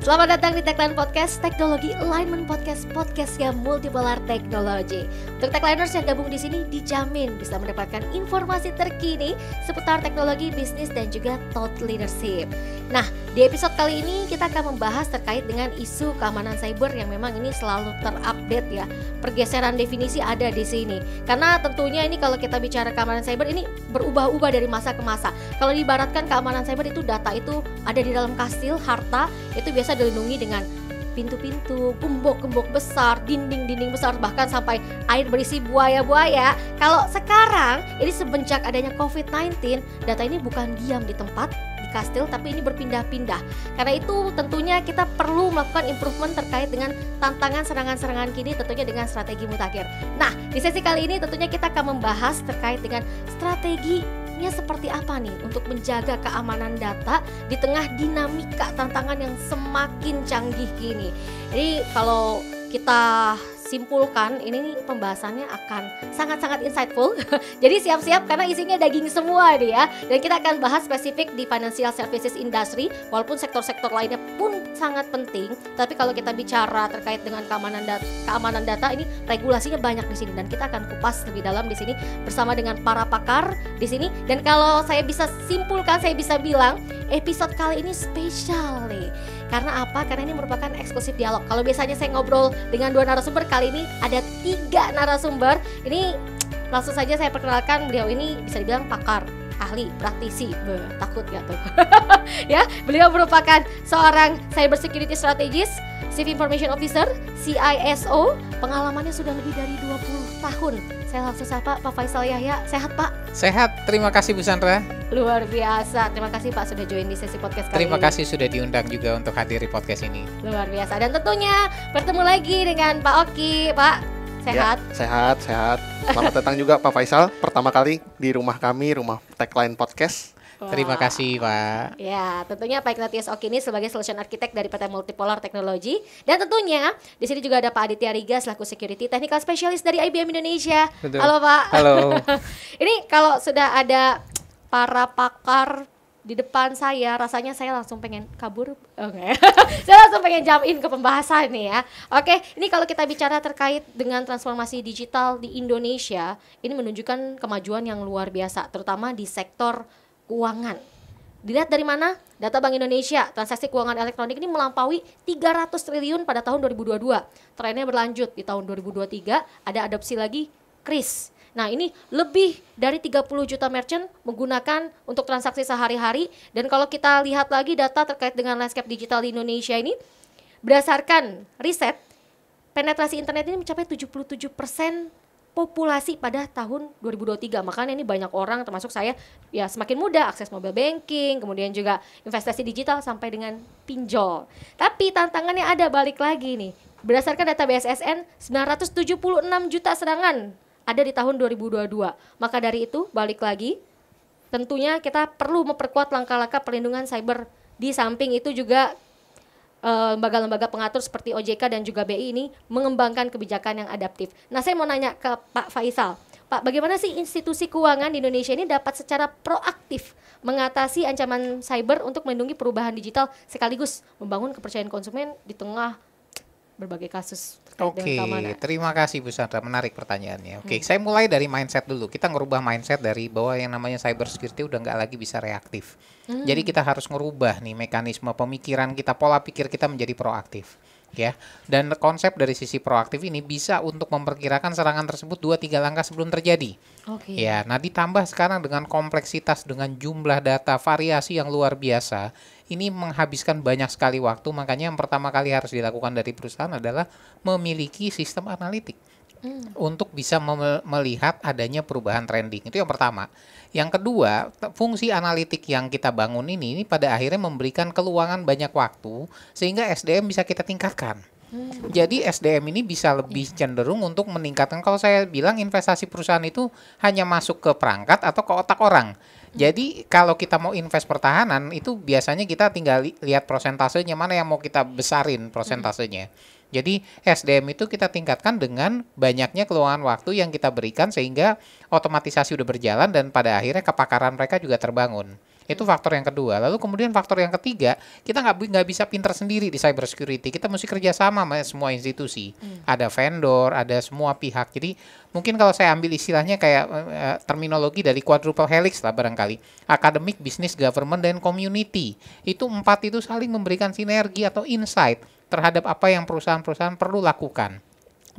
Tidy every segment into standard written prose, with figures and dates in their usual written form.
Selamat datang di Techline Podcast, Teknologi Alignment Podcast, podcast yang multipolar teknologi. Untuk Techliners yang gabung di sini dijamin bisa mendapatkan informasi terkini seputar teknologi, bisnis, dan juga thought leadership. Nah, di episode kali ini kita akan membahas terkait dengan isu keamanan cyber yang memang ini selalu terupdate ya. Pergeseran definisi ada di sini. Karena tentunya ini kalau kita bicara keamanan cyber ini berubah-ubah dari masa ke masa. Kalau diibaratkan keamanan cyber itu data itu ada di dalam kastil, harta itu biasa dilindungi dengan pintu-pintu, gembok-gembok besar, dinding-dinding besar, bahkan sampai air berisi buaya-buaya. Kalau sekarang ini semenjak adanya COVID-19, data ini bukan diam di tempat kastil, tapi ini berpindah-pindah. Karena itu tentunya kita perlu melakukan improvement terkait dengan tantangan serangan-serangan kini, tentunya dengan strategi mutakhir. Nah, di sesi kali ini tentunya kita akan membahas terkait dengan strateginya seperti apa nih untuk menjaga keamanan data di tengah dinamika tantangan yang semakin canggih kini. Jadi kalau kita simpulkan, ini pembahasannya akan sangat-sangat insightful. Jadi siap-siap karena isinya daging semua nih ya. Dan kita akan bahas spesifik di financial services industry, walaupun sektor-sektor lainnya pun sangat penting. Tapi kalau kita bicara terkait dengan keamanan data ini regulasinya banyak di sini, dan kita akan kupas lebih dalam di sini bersama dengan para pakar di sini. Dan kalau saya bisa simpulkan, saya bisa bilang episode kali ini spesial nih. Karena apa? Karena ini merupakan eksklusif dialog. Kalau biasanya saya ngobrol dengan 2 narasumber, kali ini ada 3 narasumber. Ini langsung saja saya perkenalkan, beliau ini bisa dibilang pakar, ahli, praktisi. Takut gak tuh? Ya, beliau merupakan seorang cyber security strategist, Chief Information Officer, CISO. Pengalamannya sudah lebih dari 20 tahun. Saya langsung sapa Pak Faisal Yahya. Sehat Pak? Sehat, terima kasih Bu Sandra. Luar biasa, terima kasih Pak sudah join di sesi podcast kali ini. Terima kasih sudah diundang juga untuk hadir di podcast ini. Luar biasa, dan tentunya bertemu lagi dengan Pak Oki. Pak, sehat? Ya, sehat. Selamat datang juga Pak Faisal, pertama kali di rumah kami, rumah Techline Podcast. Wah. Terima kasih Pak. Ya, tentunya Pak Ignatius Oki ini sebagai solution architect dari PT Multipolar Technology. Dan tentunya di sini juga ada Pak Aditya Riga selaku security technical specialist dari IBM Indonesia. Betul. Halo Pak. Halo. Ini kalau sudah ada para pakar di depan saya, rasanya saya langsung pengen kabur. Oke. Saya langsung pengen jump in ke pembahasan nih ya. Oke, ini kalau kita bicara terkait dengan transformasi digital di Indonesia, ini menunjukkan kemajuan yang luar biasa, terutama di sektor keuangan. Dilihat dari mana? Data Bank Indonesia, transaksi keuangan elektronik ini melampaui 300 triliun pada tahun 2022. Trennya berlanjut di tahun 2023, ada adopsi lagi KRIS. Nah, ini lebih dari 30 juta merchant menggunakan untuk transaksi sehari-hari. Dan kalau kita lihat lagi data terkait dengan landscape digital di Indonesia ini, berdasarkan riset, penetrasi internet ini mencapai 77% populasi pada tahun 2023. Makanya ini banyak orang termasuk saya ya semakin mudah akses mobile banking, kemudian juga investasi digital sampai dengan pinjol. Tapi tantangannya ada, balik lagi nih. Berdasarkan data BSSN, 976 juta serangan ada di tahun 2022. Maka dari itu balik lagi, tentunya kita perlu memperkuat langkah-langkah perlindungan cyber. Di samping itu juga lembaga-lembaga pengatur seperti OJK dan juga BI ini mengembangkan kebijakan yang adaptif. Nah, saya mau nanya ke Pak Faisal. Pak, bagaimana sih institusi keuangan di Indonesia ini dapat secara proaktif mengatasi ancaman cyber untuk melindungi perubahan digital sekaligus membangun kepercayaan konsumen di tengah berbagai kasus terkait dengan keamanan? Terima kasih Bu Sandra, menarik pertanyaannya. Saya mulai dari mindset dulu. Kita ngerubah mindset dari bahwa yang namanya cyber security udah nggak lagi bisa reaktif. Jadi kita harus ngerubah nih mekanisme pemikiran kita, pola pikir kita menjadi proaktif. Ya, dan konsep dari sisi proaktif ini bisa untuk memperkirakan serangan tersebut 2-3 langkah sebelum terjadi. Ya, nah ditambah sekarang dengan kompleksitas, dengan jumlah data, variasi yang luar biasa, ini menghabiskan banyak sekali waktu. Makanya yang pertama kali harus dilakukan dari perusahaan adalah memiliki sistem analitik untuk bisa melihat adanya perubahan trending. Itu yang pertama. Yang kedua, fungsi analitik yang kita bangun ini pada akhirnya memberikan keluangan banyak waktu sehingga SDM bisa kita tingkatkan. Jadi SDM ini bisa lebih cenderung untuk meningkatkan. Kalau saya bilang investasi perusahaan itu hanya masuk ke perangkat atau ke otak orang. Jadi kalau kita mau invest pertahanan itu biasanya kita tinggal lihat prosentasenya, mana yang mau kita besarin prosentasenya. Jadi SDM itu kita tingkatkan dengan banyaknya keluangan waktu yang kita berikan sehingga otomatisasi udah berjalan dan pada akhirnya kepakaran mereka juga terbangun. Itu faktor yang kedua. Lalu kemudian faktor yang ketiga, kita nggak bisa pinter sendiri di cyber security. Kita mesti kerjasama sama semua institusi. Ada vendor, ada semua pihak. Jadi mungkin kalau saya ambil istilahnya kayak terminologi dari quadruple helix lah barangkali. Academic, business, government, dan community. Itu 4 itu saling memberikan sinergi atau insight terhadap apa yang perusahaan-perusahaan perlu lakukan.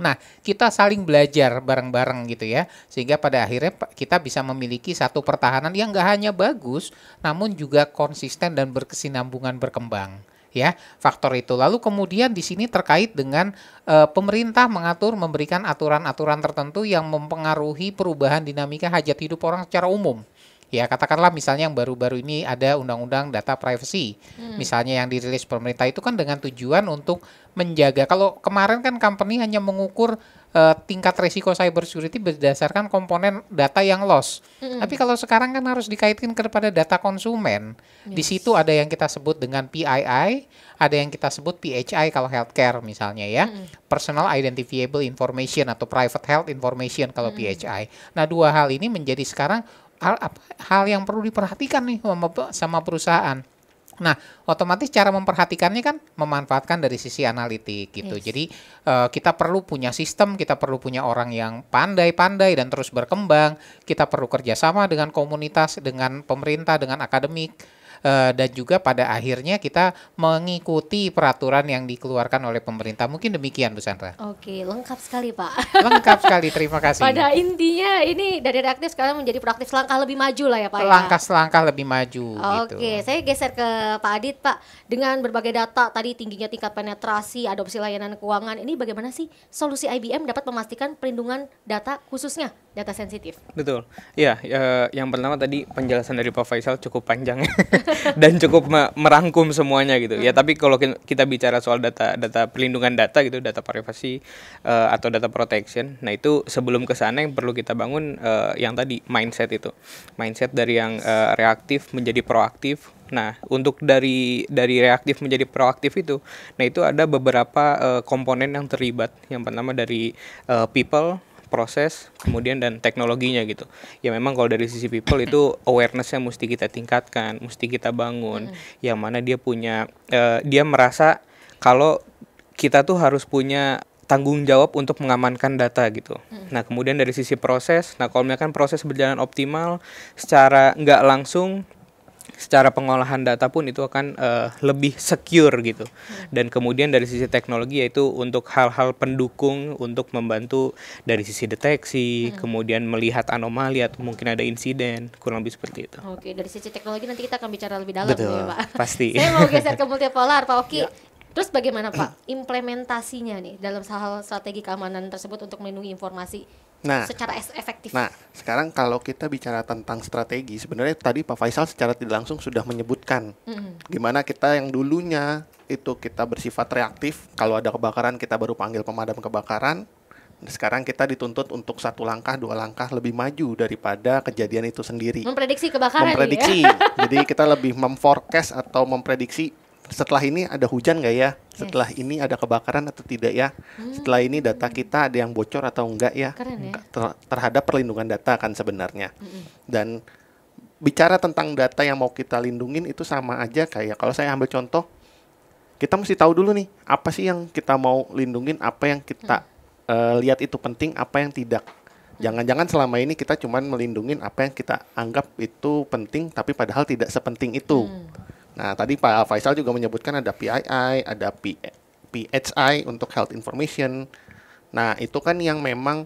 Nah, kita saling belajar bareng-bareng gitu ya, sehingga pada akhirnya kita bisa memiliki satu pertahanan yang nggak hanya bagus, namun juga konsisten dan berkesinambungan berkembang. Ya, faktor itu. Lalu kemudian di sini terkait dengan pemerintah memberikan aturan-aturan tertentu yang mempengaruhi perubahan dinamika hajat hidup orang secara umum. Ya, katakanlah misalnya yang baru-baru ini ada undang-undang data privacy. Misalnya yang dirilis pemerintah itu kan dengan tujuan untuk menjaga. Kalau kemarin kan company hanya mengukur tingkat risiko cyber security berdasarkan komponen data yang loss. Tapi kalau sekarang kan harus dikaitkan kepada data konsumen. Di situ ada yang kita sebut dengan PII, ada yang kita sebut PHI kalau healthcare misalnya ya. Personal Identifiable Information atau Private Health Information kalau PHI. Nah, dua hal ini menjadi sekarang hal yang perlu diperhatikan nih sama perusahaan. Nah, otomatis cara memperhatikannya kan memanfaatkan dari sisi analitik gitu. Yes. Jadi kita perlu punya sistem, kita perlu punya orang yang pandai-pandai dan terus berkembang. Kita perlu kerjasama dengan komunitas, dengan pemerintah, dengan akademik. Dan juga pada akhirnya kita mengikuti peraturan yang dikeluarkan oleh pemerintah. Mungkin demikian Bu Sandra. Oke, lengkap sekali Pak. Lengkap sekali, terima kasih. Pada intinya ini dari reaktif sekarang menjadi proaktif, selangkah lebih maju lah ya Pak. Langkah-langkah lebih maju. Oke, saya geser ke Pak Adit Pak. Dengan berbagai data tadi, tingginya tingkat penetrasi, adopsi layanan keuangan, ini bagaimana sih solusi IBM dapat memastikan perlindungan data khususnya data sensitif? Betul. Ya, yang pertama tadi penjelasan dari Pak Faisal cukup panjang dan cukup merangkum semuanya gitu. Ya, tapi kalau kita bicara soal data perlindungan data gitu, data privacy atau data protection, nah itu sebelum ke sana yang perlu kita bangun yang tadi mindset itu. Mindset dari yang reaktif menjadi proaktif. Nah, untuk dari reaktif menjadi proaktif itu, nah itu ada beberapa komponen yang terlibat. Yang pertama dari people, proses, kemudian dan teknologinya gitu. Ya memang kalau dari sisi people itu awareness-nya mesti kita tingkatkan, mesti kita bangun. Yang mana dia merasa kalau kita tuh harus punya tanggung jawab untuk mengamankan data gitu. Nah, kemudian dari sisi proses, nah kalau misalkan proses berjalan optimal, secara nggak langsung, secara pengolahan data pun itu akan lebih secure gitu. Dan kemudian dari sisi teknologi yaitu untuk hal-hal pendukung untuk membantu dari sisi deteksi, kemudian melihat anomali atau mungkin ada insiden, kurang lebih seperti itu. Oke, dari sisi teknologi nanti kita akan bicara lebih dalam. Betul, ya Pak. Pasti. Saya mau geser ke multipolar Pak Oki. Terus bagaimana Pak implementasinya nih dalam hal strategi keamanan tersebut untuk melindungi informasi secara efektif? Nah, sekarang kalau kita bicara tentang strategi, sebenarnya tadi Pak Faisal secara tidak langsung sudah menyebutkan gimana kita yang dulunya itu kita bersifat reaktif, kalau ada kebakaran kita baru panggil pemadam kebakaran. Sekarang kita dituntut untuk 1 langkah, 2 langkah lebih maju daripada kejadian itu sendiri. Memprediksi kebakaran. Memprediksi. Jadi kita lebih memforecast atau memprediksi setelah ini ada hujan nggak ya? Setelah ini ada kebakaran atau tidak ya? Setelah ini data kita ada yang bocor atau enggak ya? Keren ya? Terhadap perlindungan data kan sebenarnya. Dan bicara tentang data yang mau kita lindungin itu sama aja kayak kalau saya ambil contoh, kita mesti tahu dulu nih apa sih yang kita mau lindungin, apa yang kita lihat itu penting, apa yang tidak. Jangan-jangan selama ini kita cuman melindungin apa yang kita anggap itu penting, tapi padahal tidak sepenting itu. Nah, tadi Pak Faisal juga menyebutkan ada PII, ada PHI untuk health information. Nah, itu kan yang memang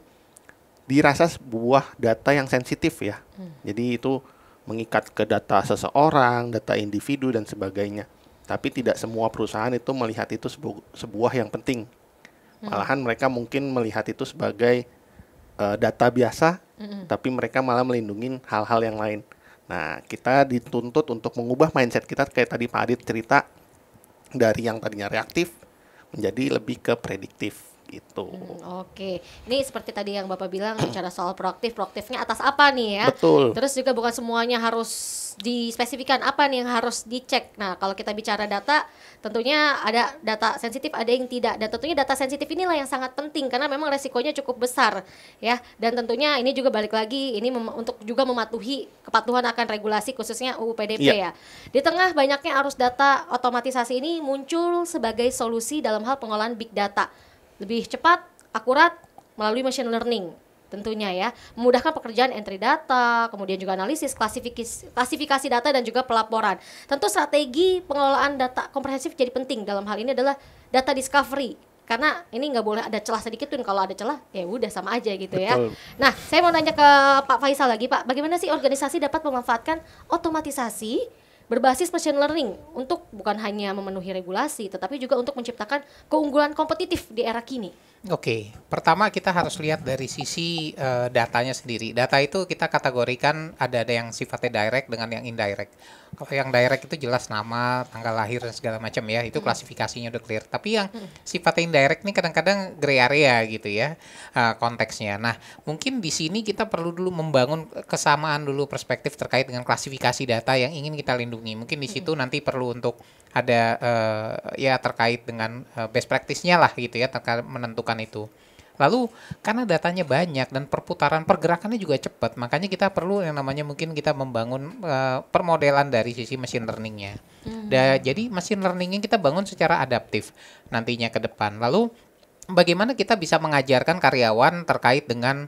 dirasa sebuah data yang sensitif ya. Jadi itu mengikat ke data seseorang, data individu dan sebagainya. Tapi tidak semua perusahaan itu melihat itu sebuah yang penting. Malahan mereka mungkin melihat itu sebagai data biasa, tapi mereka malah melindungi hal-hal yang lain. Nah, kita dituntut untuk mengubah mindset kita kayak tadi Pak Adit cerita dari yang tadinya reaktif menjadi lebih ke prediktif. gitu. Oke, ini seperti tadi yang Bapak bilang bicara soal proaktifnya atas apa nih ya? Betul. Terus juga bukan semuanya harus dispesifikan apa nih yang harus dicek. Nah, kalau kita bicara data, tentunya ada data sensitif, ada yang tidak. Dan tentunya data sensitif inilah yang sangat penting karena memang resikonya cukup besar ya. Dan tentunya ini juga balik lagi ini untuk juga mematuhi kepatuhan akan regulasi khususnya UU PDP ya. Di tengah banyaknya arus data otomatisasi ini muncul sebagai solusi dalam hal pengolahan big data. Lebih cepat, akurat melalui machine learning tentunya ya, memudahkan pekerjaan entry data, kemudian juga analisis, klasifikasi data dan juga pelaporan. Tentu strategi pengelolaan data komprehensif jadi penting dalam hal ini adalah data discovery. Karena ini nggak boleh ada celah sedikit pun, kalau ada celah ya udah sama aja gitu ya. Nah, saya mau nanya ke Pak Faisal lagi, Pak, bagaimana sih organisasi dapat memanfaatkan otomatisasi berbasis machine learning untuk bukan hanya memenuhi regulasi, tetapi juga untuk menciptakan keunggulan kompetitif di era kini? Oke, pertama kita harus lihat dari sisi datanya sendiri. Data itu kita kategorikan ada yang sifatnya direct dengan yang indirect. Kalau yang direct itu jelas nama, tanggal lahir dan segala macam ya, itu klasifikasinya udah clear. Tapi yang sifatnya indirect ini kadang-kadang gray area gitu ya konteksnya. Nah, mungkin di sini kita perlu dulu membangun kesamaan dulu perspektif terkait dengan klasifikasi data yang ingin kita lindungi. Mungkin di situ nanti perlu untuk ada ya terkait dengan best practice-nya lah gitu ya, terkait menentukan itu. Lalu karena datanya banyak dan pergerakannya juga cepat, makanya kita perlu yang namanya mungkin kita membangun permodelan dari sisi machine learning-nya. Jadi machine learning-nya kita bangun secara adaptif nantinya ke depan. Lalu bagaimana kita bisa mengajarkan karyawan terkait dengan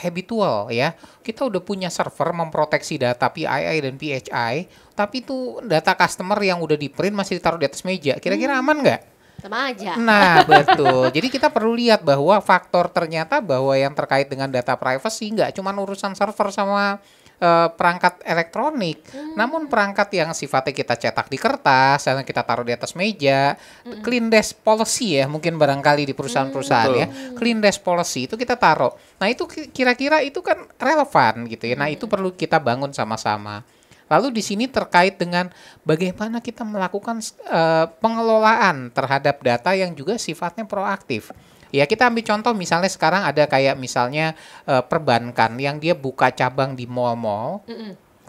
habitual ya. Kita udah punya server memproteksi data PII dan PHI, tapi itu data customer yang udah di print masih ditaruh di atas meja. Kira-kira aman nggak? Sama aja. Nah, betul. Jadi kita perlu lihat bahwa faktor ternyata bahwa yang terkait dengan data privacy nggak cuma urusan server sama perangkat elektronik, namun perangkat yang sifatnya kita cetak di kertas, dan kita taruh di atas meja, clean desk policy ya, mungkin barangkali di perusahaan-perusahaan ya, clean desk policy itu kita taruh. Nah itu kira-kira itu kan relevan gitu ya. Nah itu perlu kita bangun sama-sama. Lalu di sini terkait dengan bagaimana kita melakukan pengelolaan terhadap data yang juga sifatnya proaktif. Ya kita ambil contoh misalnya sekarang ada kayak misalnya perbankan yang dia buka cabang di mall-mall.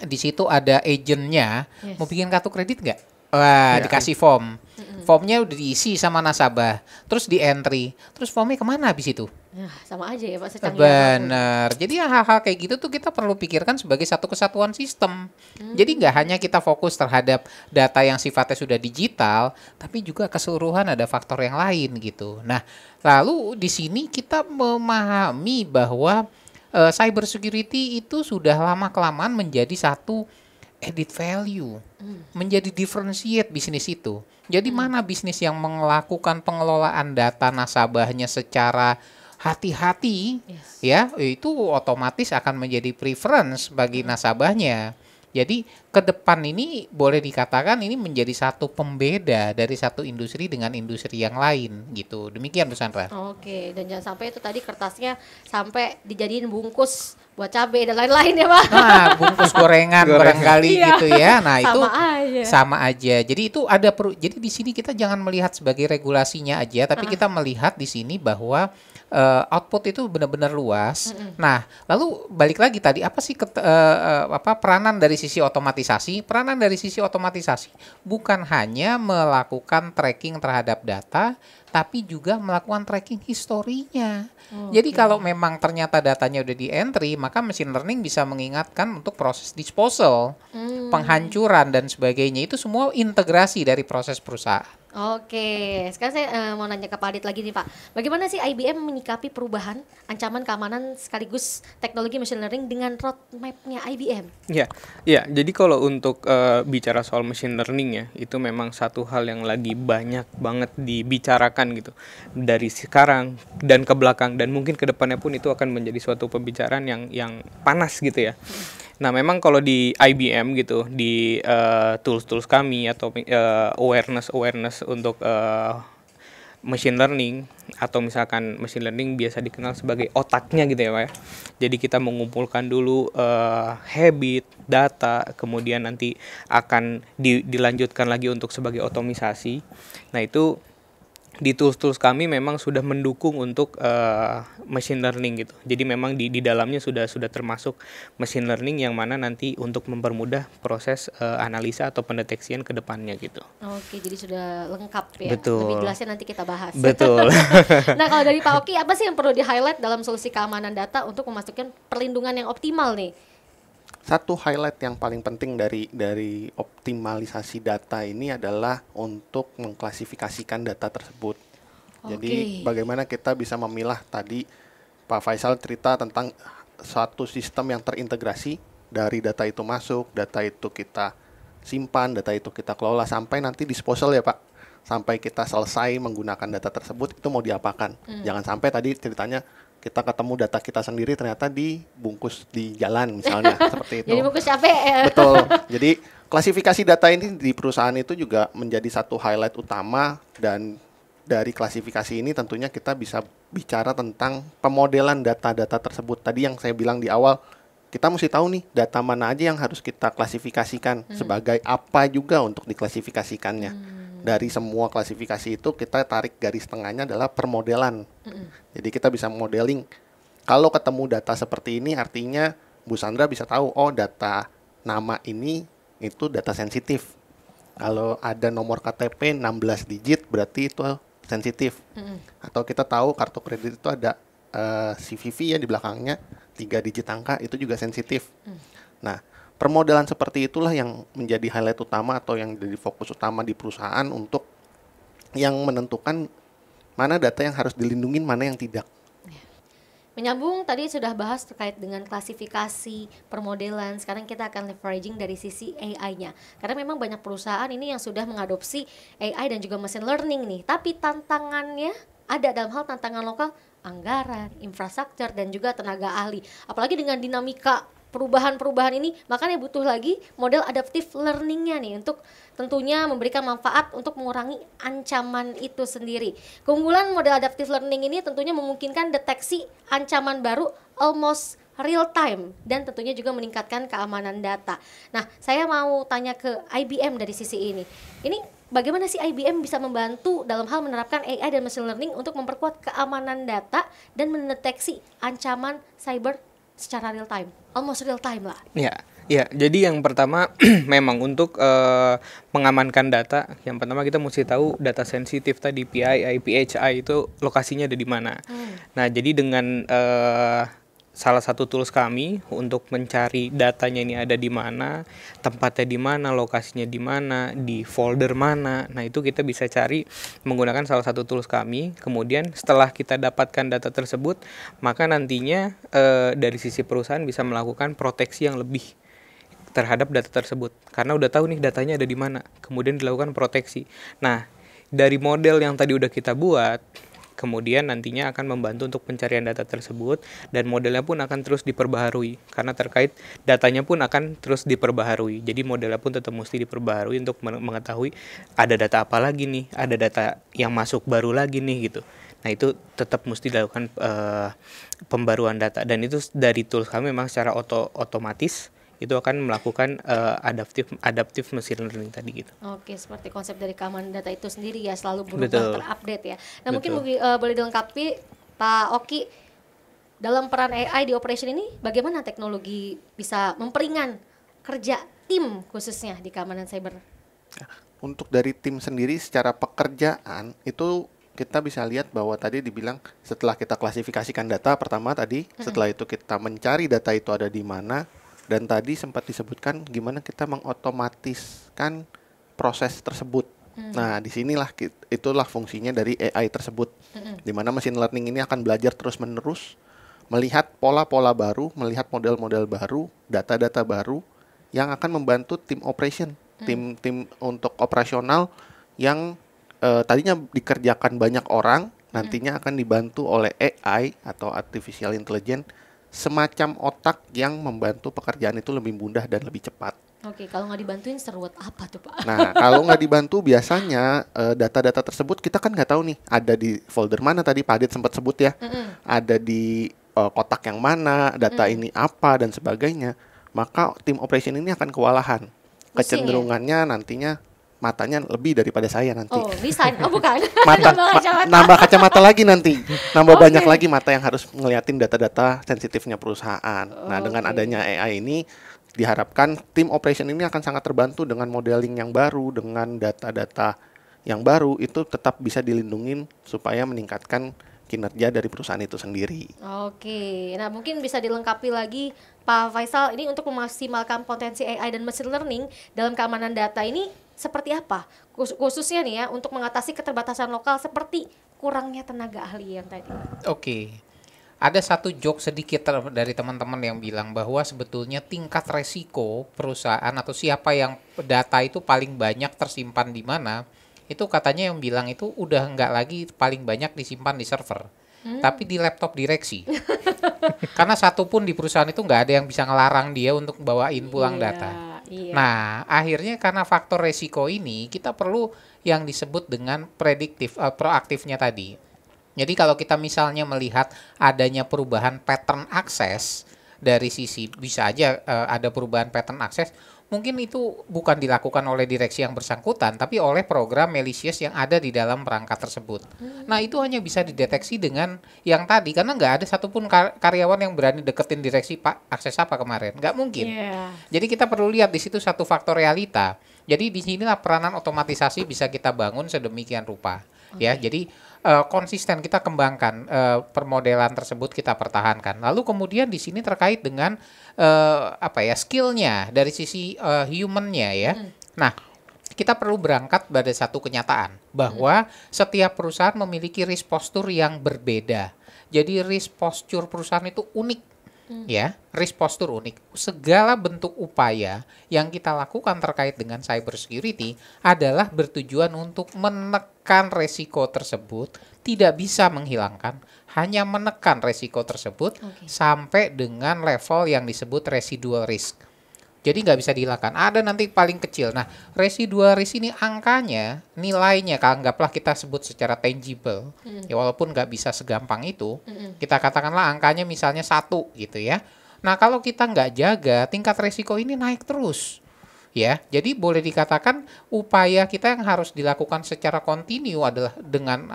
Di situ ada agentnya, mau bikin kartu kredit nggak? Wah, dikasih form. Formnya udah diisi sama nasabah, terus di entry, terus formnya kemana habis itu? Nah, sama aja ya Pak, secanggih benar. Jadi hal-hal kayak gitu tuh kita perlu pikirkan sebagai satu kesatuan sistem. Jadi nggak hanya kita fokus terhadap data yang sifatnya sudah digital, tapi juga keseluruhan ada faktor yang lain gitu. Nah, lalu di sini kita memahami bahwa cyber security itu sudah lama-kelamaan menjadi satu added value, menjadi differentiate bisnis itu. Jadi mana bisnis yang melakukan pengelolaan data nasabahnya secara hati-hati, ya itu otomatis akan menjadi preference bagi nasabahnya. Jadi ke depan ini boleh dikatakan ini menjadi satu pembeda dari satu industri dengan industri yang lain gitu. Demikian Bu Sandra. Oke, dan jangan sampai itu tadi kertasnya sampai dijadiin bungkus buat cabai dan lain-lain ya Pak. Nah, bungkus gorengan barangkali gitu ya. Nah, itu sama aja. Jadi itu ada jadi di sini kita jangan melihat sebagai regulasinya aja, tapi kita melihat di sini bahwa output itu benar-benar luas. Nah, lalu balik lagi tadi apa sih peranan dari sisi otomatisasi? Peranan dari sisi otomatisasi bukan hanya melakukan tracking terhadap data, tapi juga melakukan tracking historinya. Jadi kalau memang ternyata datanya udah di entry, maka machine learning bisa mengingatkan untuk proses disposal, penghancuran dan sebagainya. Itu semua integrasi dari proses perusahaan. Oke, sekarang saya mau nanya ke Pak Adit lagi nih Pak. Bagaimana sih IBM menyikapi perubahan, ancaman keamanan sekaligus teknologi machine learning dengan roadmap-nya IBM? Ya, jadi kalau untuk bicara soal machine learning ya, itu memang satu hal yang lagi banyak banget dibicarakan gitu. Dari sekarang dan ke belakang dan mungkin ke depannya pun itu akan menjadi suatu pembicaraan yang panas gitu ya. Nah, memang kalau di IBM gitu, di tools-tools kami atau awareness untuk machine learning atau misalkan machine learning biasa dikenal sebagai otaknya gitu ya Pak ya. Jadi kita mengumpulkan dulu habit, data, kemudian nanti akan dilanjutkan lagi untuk sebagai otomisasi. Nah, itu di tools-tools kami memang sudah mendukung untuk machine learning gitu. Jadi memang di dalamnya sudah termasuk machine learning yang mana nanti untuk mempermudah proses analisa atau pendeteksian ke depannya gitu. Oke, jadi sudah lengkap ya. Betul. Lebih jelasnya nanti kita bahas. Betul. Nah, kalau dari Pak Oki, apa sih yang perlu di-highlight dalam solusi keamanan data untuk memastikan perlindungan yang optimal nih? Satu highlight yang paling penting dari optimalisasi data ini adalah untuk mengklasifikasikan data tersebut. Jadi bagaimana kita bisa memilah, tadi Pak Faisal cerita tentang suatu sistem yang terintegrasi dari data itu masuk, data itu kita simpan, data itu kita kelola sampai nanti disposal ya Pak. Sampai kita selesai menggunakan data tersebut, itu mau diapakan. Jangan sampai tadi ceritanya kita ketemu data kita sendiri ternyata dibungkus di jalan misalnya seperti itu. Jadi bungkus capek. Betul. Jadi klasifikasi data ini di perusahaan itu juga menjadi satu highlight utama, dan dari klasifikasi ini tentunya kita bisa bicara tentang pemodelan data-data tersebut. Tadi yang saya bilang di awal, kita mesti tahu nih data mana aja yang harus kita klasifikasikan, sebagai apa juga untuk diklasifikasikannya. Dari semua klasifikasi itu kita tarik garis tengahnya adalah permodelan. Jadi kita bisa modeling. Kalau ketemu data seperti ini artinya Bu Sandra bisa tahu, oh data nama ini itu data sensitif. Kalau ada nomor KTP 16 digit berarti itu sensitif. Atau kita tahu kartu kredit itu ada CVV ya di belakangnya 3 digit angka, itu juga sensitif. Nah, permodelan seperti itulah yang menjadi highlight utama atau yang jadi fokus utama di perusahaan untuk yang menentukan mana data yang harus dilindungi, mana yang tidak. Menyambung tadi sudah bahas terkait dengan klasifikasi, permodelan. Sekarang kita akan leveraging dari sisi AI-nya. Karena memang banyak perusahaan ini yang sudah mengadopsi AI dan juga machine learning nih. Tapi tantangannya ada dalam hal tantangan lokal, anggaran, infrastruktur, dan juga tenaga ahli. Apalagi dengan dinamika perubahan-perubahan ini, makanya butuh lagi model adaptive learning-nya nih untuk tentunya memberikan manfaat untuk mengurangi ancaman itu sendiri. Keunggulan model adaptive learning ini tentunya memungkinkan deteksi ancaman baru almost real time dan tentunya juga meningkatkan keamanan data. Nah, saya mau tanya ke IBM dari sisi ini. Ini bagaimana sih IBM bisa membantu dalam hal menerapkan AI dan machine learning untuk memperkuat keamanan data dan mendeteksi ancaman cyber secara real time, almost real time lah. Ya, jadi yang pertama memang untuk mengamankan data, yang pertama kita mesti tahu data sensitif tadi PII, PHI itu lokasinya ada di mana. Nah, jadi dengan salah satu tools kami untuk mencari datanya ini ada di mana, tempatnya di mana, lokasinya di mana, di folder mana. Nah, itu kita bisa cari menggunakan salah satu tools kami. Kemudian setelah kita dapatkan data tersebut, maka nantinya dari sisi perusahaan bisa melakukan proteksi yang lebih terhadap data tersebut. Karena udah tahu nih datanya ada di mana. Kemudian dilakukan proteksi. Nah, dari model yang tadi udah kita buat, kemudian nantinya akan membantu untuk pencarian data tersebut, dan modelnya pun akan terus diperbaharui karena terkait datanya pun akan terus diperbaharui. Jadi modelnya pun tetap mesti diperbaharui untuk mengetahui ada data apa lagi nih, ada data yang masuk baru lagi nih gitu. Nah, itu tetap mesti dilakukan pembaruan data, dan itu dari tools kami memang secara otomatis itu akan melakukan adaptive machine learning tadi gitu. Oke, seperti konsep dari keamanan data itu sendiri ya, selalu berubah, terupdate ya. Nah, mungkin boleh dilengkapi Pak Oki, dalam peran AI di operation ini bagaimana teknologi bisa memperingan kerja tim khususnya di keamanan cyber? Untuk dari tim sendiri secara pekerjaan itu kita bisa lihat bahwa tadi dibilang setelah kita klasifikasikan data pertama tadi, setelah itu kita mencari data itu ada di mana. Dan tadi sempat disebutkan gimana kita mengotomatiskan proses tersebut. Nah, disinilah itulah fungsinya dari AI tersebut. Di mana machine learning ini akan belajar terus-menerus, melihat pola-pola baru, melihat model-model baru, data-data baru yang akan membantu tim operation, tim untuk operasional yang tadinya dikerjakan banyak orang, nantinya akan dibantu oleh AI atau artificial intelligence, semacam otak yang membantu pekerjaan itu lebih mudah dan lebih cepat. Oke, kalau nggak dibantuin seruat apa tuh Pak? Nah, kalau nggak dibantu biasanya data-data tersebut kita kan nggak tahu nih ada di folder mana, tadi Pak Adit sempat sebut ya, ada di kotak yang mana, data ini apa dan sebagainya. Maka tim operation ini akan kewalahan. Kecenderungannya nantinya matanya lebih daripada saya nanti. Oh, desain. Oh, bukan. Mata, Nambah kacamata. nambah kacamata lagi nanti, nambah Oke. banyak lagi mata yang harus ngeliatin data-data sensitifnya perusahaan. Nah, dengan Oke. adanya AI ini diharapkan tim operation ini akan sangat terbantu dengan modeling yang baru, dengan data-data yang baru, itu tetap bisa dilindungin supaya meningkatkan kinerja dari perusahaan itu sendiri. Oke, nah mungkin bisa dilengkapi lagi Pak Faisal, ini untuk memaksimalkan potensi AI dan machine learning dalam keamanan data ini seperti apa? Khususnya nih ya untuk mengatasi keterbatasan lokal seperti kurangnya tenaga ahli yang tadi. Oke. Ada satu joke sedikit dari teman-teman yang bilang bahwa sebetulnya tingkat resiko perusahaan atau siapa yang data itu paling banyak tersimpan di mana, itu katanya yang bilang itu udah nggak lagi paling banyak disimpan di server, tapi di laptop direksi. Karena satu pun di perusahaan itu nggak ada yang bisa ngelarang dia untuk bawain pulang data. Iya. Nah, akhirnya karena faktor resiko ini, kita perlu yang disebut dengan proaktifnya tadi. Jadi kalau kita misalnya melihat adanya perubahan pattern akses dari sisi, bisa aja ada perubahan pattern akses, mungkin itu bukan dilakukan oleh direksi yang bersangkutan, tapi oleh program malicious yang ada di dalam perangkat tersebut. Nah, itu hanya bisa dideteksi dengan yang tadi, karena nggak ada satupun karyawan yang berani deketin direksi, Pak, akses apa kemarin? Nggak mungkin. Iya. Jadi kita perlu lihat di situ satu faktor realita. Jadi di sinilah peranan otomatisasi bisa kita bangun sedemikian rupa. Ya, jadi konsisten kita kembangkan permodelan tersebut, kita pertahankan. Lalu kemudian di sini terkait dengan skillnya dari sisi humannya ya. Nah, kita perlu berangkat pada satu kenyataan bahwa setiap perusahaan memiliki risk posture yang berbeda. Jadi risk posture perusahaan itu unik. Ya, risk posture unik. Segala bentuk upaya yang kita lakukan terkait dengan cyber security adalah bertujuan untuk menekan resiko tersebut, tidak bisa menghilangkan, hanya menekan resiko tersebut sampai dengan level yang disebut residual risk. Jadi nggak bisa dihilangkan. Ada nanti paling kecil. Nah, residual risk ini angkanya, nilainya, anggaplah kita sebut secara tangible. Ya walaupun nggak bisa segampang itu, kita katakanlah angkanya misalnya 1 gitu ya. Nah, kalau kita nggak jaga, tingkat resiko ini naik terus. Ya, jadi boleh dikatakan upaya kita yang harus dilakukan secara kontinu adalah dengan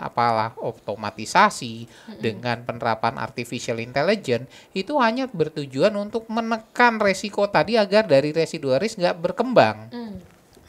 otomatisasi, dengan penerapan artificial intelligence, itu hanya bertujuan untuk menekan resiko tadi agar dari residual risk nggak berkembang.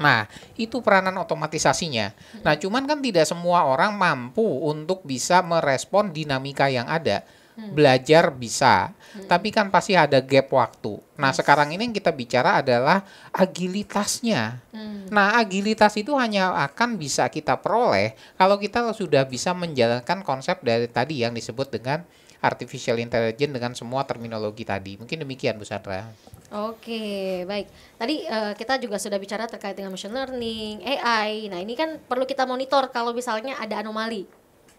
Nah, itu peranan otomatisasinya. Nah, cuman kan tidak semua orang mampu untuk bisa merespon dinamika yang ada. Belajar bisa, tapi kan pasti ada gap waktu. Nah, sekarang ini yang kita bicara adalah agilitasnya. Nah, agilitas itu hanya akan bisa kita peroleh kalau kita sudah bisa menjalankan konsep dari tadi yang disebut dengan artificial intelligence dengan semua terminologi tadi. Mungkin demikian, Bu Sandra. Oke, baik. Tadi kita juga sudah bicara terkait dengan machine learning, AI. Nah, ini kan perlu kita monitor kalau misalnya ada anomali.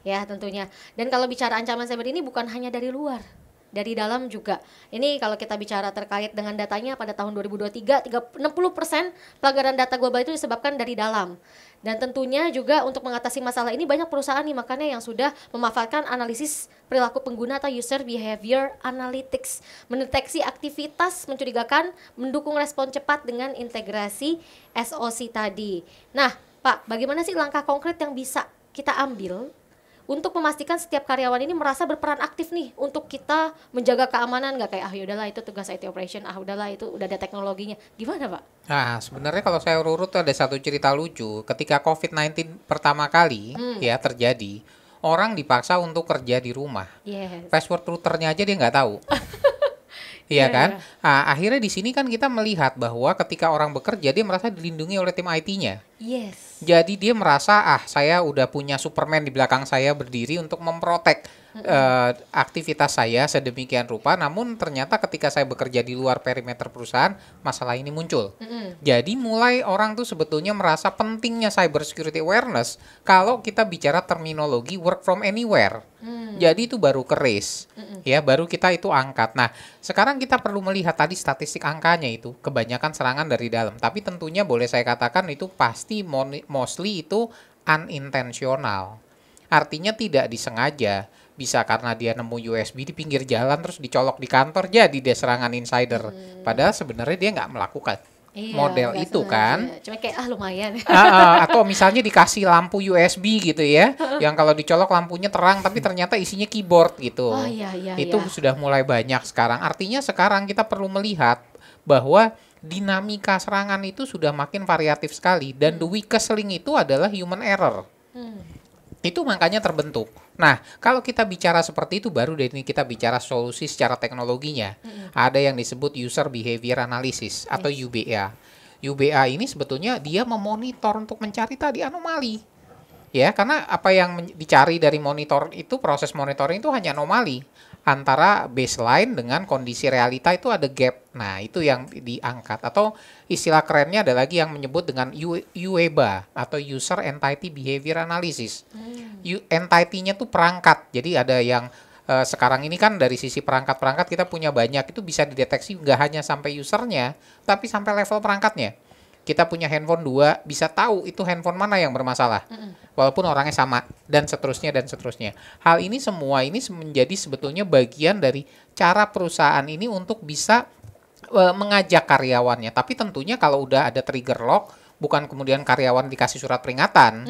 Ya, tentunya. Dan kalau bicara ancaman cyber ini bukan hanya dari luar, dari dalam juga. Ini kalau kita bicara terkait dengan datanya pada tahun 2023, 60% pelanggaran data global itu disebabkan dari dalam. Dan tentunya juga untuk mengatasi masalah ini banyak perusahaan nih makanya yang sudah memanfaatkan analisis perilaku pengguna atau user behavior analytics, mendeteksi aktivitas mencurigakan, mendukung respon cepat dengan integrasi SOC tadi. Nah, Pak, bagaimana sih langkah konkret yang bisa kita ambil untuk memastikan setiap karyawan ini merasa berperan aktif nih untuk kita menjaga keamanan, nggak kayak yaudahlah itu tugas IT operation, udahlah itu udah ada teknologinya. Gimana, Pak? Nah, sebenarnya kalau saya urut ada satu cerita lucu. Ketika COVID-19 pertama kali ya terjadi, orang dipaksa untuk kerja di rumah. Yes. Password routernya aja dia nggak tahu. Iya kan? Nah, akhirnya di sini kan kita melihat bahwa ketika orang bekerja dia merasa dilindungi oleh tim IT-nya. Yes. Jadi dia merasa saya udah punya Superman di belakang saya berdiri untuk memprotek aktivitas saya sedemikian rupa. Namun ternyata ketika saya bekerja di luar perimeter perusahaan, masalah ini muncul. Jadi mulai orang tuh sebetulnya merasa pentingnya cyber security awareness kalau kita bicara terminologi work from anywhere. Jadi itu baru keris, ya baru kita itu angkat. Nah, sekarang kita perlu melihat tadi statistik angkanya itu kebanyakan serangan dari dalam. Tapi tentunya boleh saya katakan itu pasti mostly itu unintentional. Artinya tidak disengaja. Bisa karena dia nemu USB di pinggir jalan terus dicolok di kantor, jadi dia serangan insider. Padahal sebenarnya dia nggak melakukan Iya, model nggak itu sengaja. kan. Cuma kayak lumayan. Atau misalnya dikasih lampu USB gitu ya, yang kalau dicolok lampunya terang tapi ternyata isinya keyboard gitu. Oh iya iya Itu iya. sudah mulai banyak sekarang. Artinya sekarang kita perlu melihat bahwa dinamika serangan itu sudah makin variatif sekali dan the weakest link itu adalah human error. Itu makanya terbentuk. Nah, kalau kita bicara seperti itu baru dari ini kita bicara solusi secara teknologinya. Ada yang disebut user behavior analysis atau UBA. UBA ini sebetulnya dia memonitor untuk mencari tadi anomali. Ya, karena apa yang dicari dari monitor itu, proses monitoring itu hanya anomali antara baseline dengan kondisi realita itu ada gap. Nah, itu yang diangkat. Atau istilah kerennya ada lagi yang menyebut dengan UEBA atau User Entity Behavior Analysis. Entity-nya tuh perangkat. Jadi ada yang sekarang ini kan dari sisi perangkat-perangkat kita punya banyak, itu bisa dideteksi nggak hanya sampai usernya, tapi sampai level perangkatnya. Kita punya handphone 2, bisa tahu itu handphone mana yang bermasalah. Walaupun orangnya sama, dan seterusnya, dan seterusnya. Hal ini semua ini menjadi sebetulnya bagian dari cara perusahaan ini untuk bisa mengajak karyawannya. Tapi tentunya kalau udah ada trigger lock, bukan kemudian karyawan dikasih surat peringatan,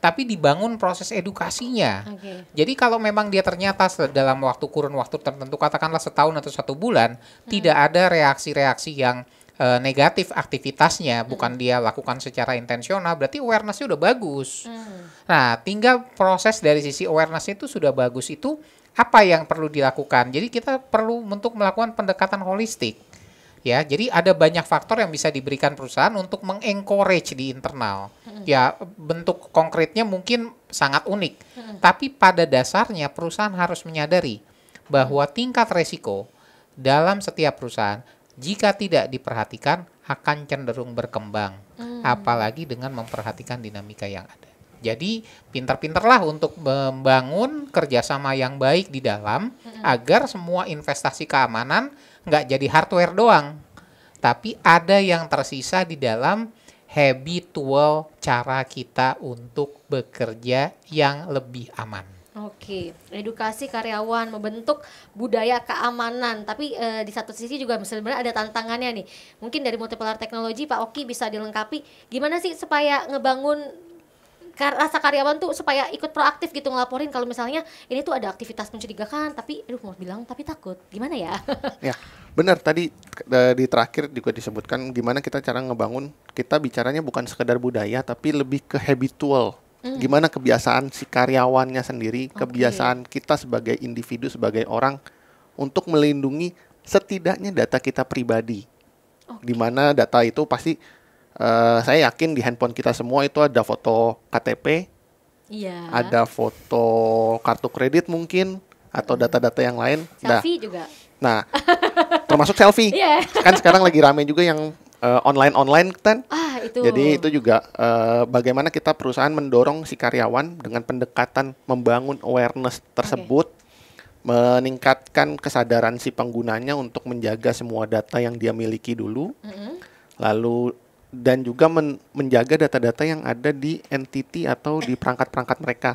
tapi dibangun proses edukasinya. Jadi kalau memang dia ternyata dalam kurun waktu tertentu, katakanlah setahun atau 1 bulan, tidak ada reaksi-reaksi yang negatif aktivitasnya, bukan dia lakukan secara intensional, berarti awareness-nya udah bagus. Nah, tinggal proses dari sisi awareness itu sudah bagus itu, apa yang perlu dilakukan? Jadi kita perlu untuk melakukan pendekatan holistik. Ya, jadi ada banyak faktor yang bisa diberikan perusahaan untuk mengencourage di internal. Ya, bentuk konkretnya mungkin sangat unik. Tapi pada dasarnya perusahaan harus menyadari bahwa tingkat resiko dalam setiap perusahaan jika tidak diperhatikan akan cenderung berkembang, apalagi dengan memperhatikan dinamika yang ada. Jadi pintar-pintarlah untuk membangun kerjasama yang baik di dalam agar semua investasi keamanan nggak jadi hardware doang, tapi ada yang tersisa di dalam habitual cara kita untuk bekerja yang lebih aman. Oke, edukasi karyawan, membentuk budaya keamanan. Tapi di satu sisi juga sebenarnya ada tantangannya nih. Mungkin dari Multipolar Technology, Pak Oki bisa dilengkapi. Gimana sih supaya ngebangun rasa karyawan tuh supaya ikut proaktif gitu ngelaporin kalau misalnya ini tuh ada aktivitas mencurigakan, tapi mau bilang tapi takut. Gimana ya? Ya, benar tadi di terakhir juga disebutkan gimana kita cara ngebangun. Kita bicaranya bukan sekedar budaya, tapi lebih ke habitual. Gimana kebiasaan si karyawannya sendiri, kebiasaan kita sebagai individu, sebagai orang untuk melindungi setidaknya data kita pribadi. Di mana data itu pasti saya yakin di handphone kita semua itu ada foto KTP, ada foto kartu kredit mungkin, atau data-data yang lain. Selfie juga. Nah, termasuk selfie. Kan sekarang lagi rame juga yang online kan. Itu. Jadi itu juga bagaimana kita perusahaan mendorong si karyawan dengan pendekatan membangun awareness tersebut, meningkatkan kesadaran si penggunanya untuk menjaga semua data yang dia miliki dulu, lalu dan juga menjaga data-data yang ada di entity atau di perangkat-perangkat mereka,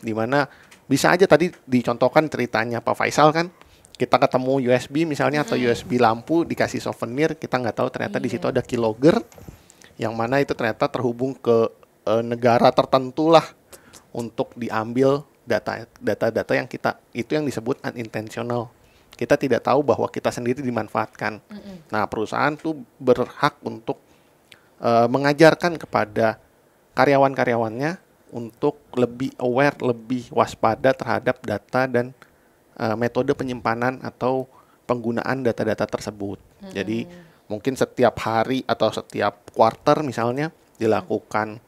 di mana bisa aja tadi dicontohkan ceritanya Pak Faisal kan. Kita ketemu USB misalnya atau USB lampu dikasih souvenir, kita nggak tahu ternyata di situ ada keylogger yang mana itu ternyata terhubung ke negara tertentu lah untuk diambil data-data yang kita itu yang disebut unintentional. Kita tidak tahu bahwa kita sendiri dimanfaatkan. Nah, perusahaan tuh berhak untuk mengajarkan kepada karyawan-karyawannya untuk lebih aware, lebih waspada terhadap data dan metode penyimpanan atau penggunaan data-data tersebut. Jadi mungkin setiap hari atau setiap quarter misalnya dilakukan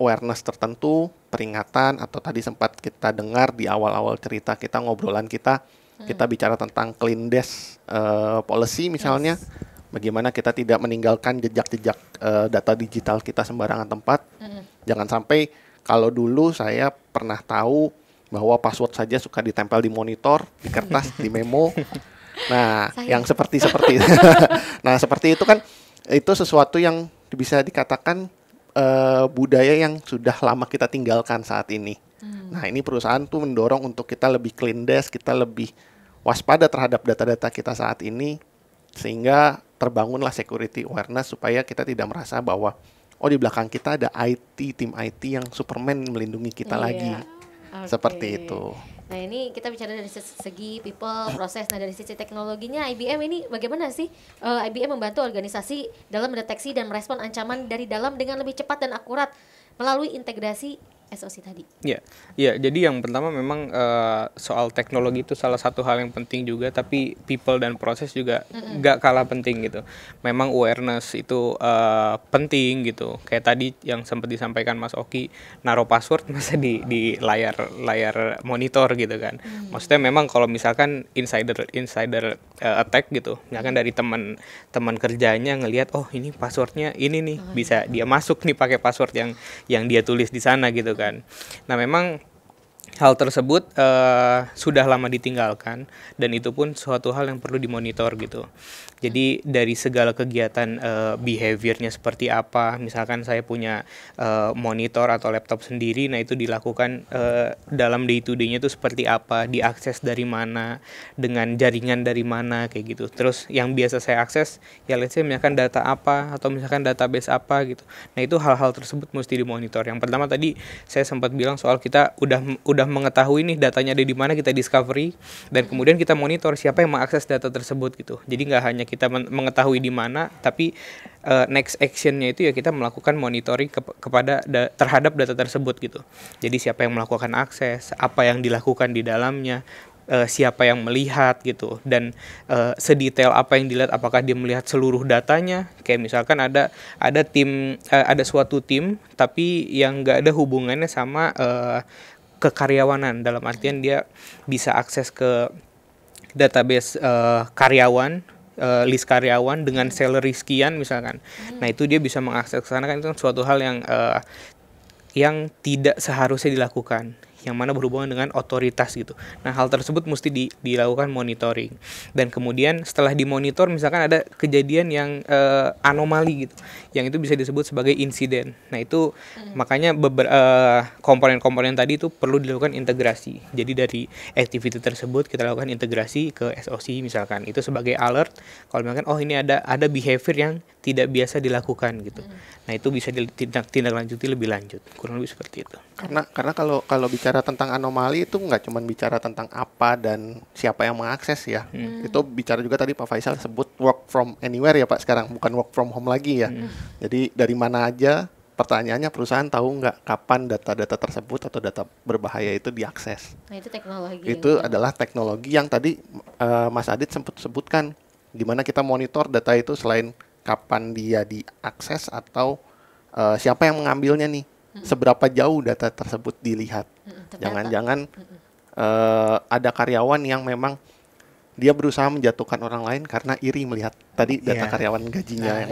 awareness tertentu, peringatan, atau tadi sempat kita dengar di awal-awal cerita kita, ngobrolan kita bicara tentang clean desk policy misalnya, bagaimana kita tidak meninggalkan jejak-jejak data digital kita sembarangan tempat. Jangan sampai, kalau dulu saya pernah tahu bahwa password saja suka ditempel di monitor, di kertas, di memo. Nah, yang seperti nah, seperti itu kan, itu sesuatu yang bisa dikatakan budaya yang sudah lama kita tinggalkan saat ini. Nah, ini perusahaan tuh mendorong untuk kita lebih clean desk, kita lebih waspada terhadap data-data kita saat ini, Sehingga terbangunlah security awareness supaya kita tidak merasa bahwa di belakang kita ada tim IT yang Superman melindungi kita lagi. Oke. Seperti itu. Nah ini kita bicara dari segi people, proses. Nah dari sisi teknologinya IBM ini bagaimana sih IBM membantu organisasi dalam mendeteksi dan merespon ancaman dari dalam dengan lebih cepat dan akurat melalui integrasi SOC tadi? Ya, jadi yang pertama memang soal teknologi itu salah satu hal yang penting juga, tapi people dan proses juga gak kalah penting gitu. Memang awareness itu penting gitu. Kayak tadi yang sempat disampaikan Mas Oki, naruh password masa di layar monitor gitu kan. Maksudnya memang kalau misalkan insider attack gitu, misalkan dari teman kerjanya ngelihat ini passwordnya ini nih, bisa dia masuk nih pakai password yang dia tulis di sana gitu kan. Nah memang hal tersebut sudah lama ditinggalkan dan itu pun suatu hal yang perlu dimonitor gitu. Jadi dari segala kegiatan behaviornya seperti apa, misalkan saya punya monitor atau laptop sendiri, nah itu dilakukan dalam day to day-nya itu seperti apa, diakses dari mana, dengan jaringan dari mana kayak gitu. Terus yang biasa saya akses ya let's say misalkan data apa atau misalkan database apa gitu. Nah itu hal-hal tersebut mesti dimonitor. Yang pertama tadi saya sempat bilang soal kita udah mengetahui nih datanya ada di mana, kita discovery dan kemudian kita monitor siapa yang mengakses data tersebut gitu. Jadi nggak hanya kita mengetahui di mana, tapi next actionnya itu ya kita melakukan monitoring terhadap data tersebut gitu. Jadi siapa yang melakukan akses, apa yang dilakukan di dalamnya, siapa yang melihat gitu, dan sedetail apa yang dilihat, apakah dia melihat seluruh datanya. Kayak misalkan ada suatu tim tapi yang nggak ada hubungannya sama kekaryawanan, dalam artian dia bisa akses ke database karyawan, list karyawan dengan salary sekian misalkan. Nah itu dia bisa mengakses ke sana kan, itu kan suatu hal yang tidak seharusnya dilakukan, yang mana berhubungan dengan otoritas gitu. Nah hal tersebut mesti dilakukan monitoring. Dan kemudian setelah dimonitor misalkan ada kejadian yang anomali gitu, yang itu bisa disebut sebagai insiden. Nah itu makanya komponen-komponen tadi itu perlu dilakukan integrasi. Jadi dari activity tersebut kita lakukan integrasi ke SOC misalkan. Itu sebagai alert kalau misalkan ini ada behavior yang tidak biasa dilakukan gitu. Nah itu bisa ditindaklanjuti lebih lanjut. Kurang lebih seperti itu. Karena kalau bicara tentang anomali itu nggak cuma bicara tentang apa dan siapa yang mengakses ya. Itu bicara juga tadi Pak Faisal sebut work from anywhere ya Pak sekarang, bukan work from home lagi ya. Jadi dari mana aja, pertanyaannya perusahaan tahu nggak kapan data-data tersebut atau data berbahaya itu diakses. Nah itu teknologi. Itu adalah teknologi yang tadi Mas Adit sempat sebutkan, di mana kita monitor data itu selain kapan dia diakses atau siapa yang mengambilnya nih. Seberapa jauh data tersebut dilihat. Jangan-jangan ada karyawan yang memang dia berusaha menjatuhkan orang lain karena iri melihat tadi data karyawan gajinya.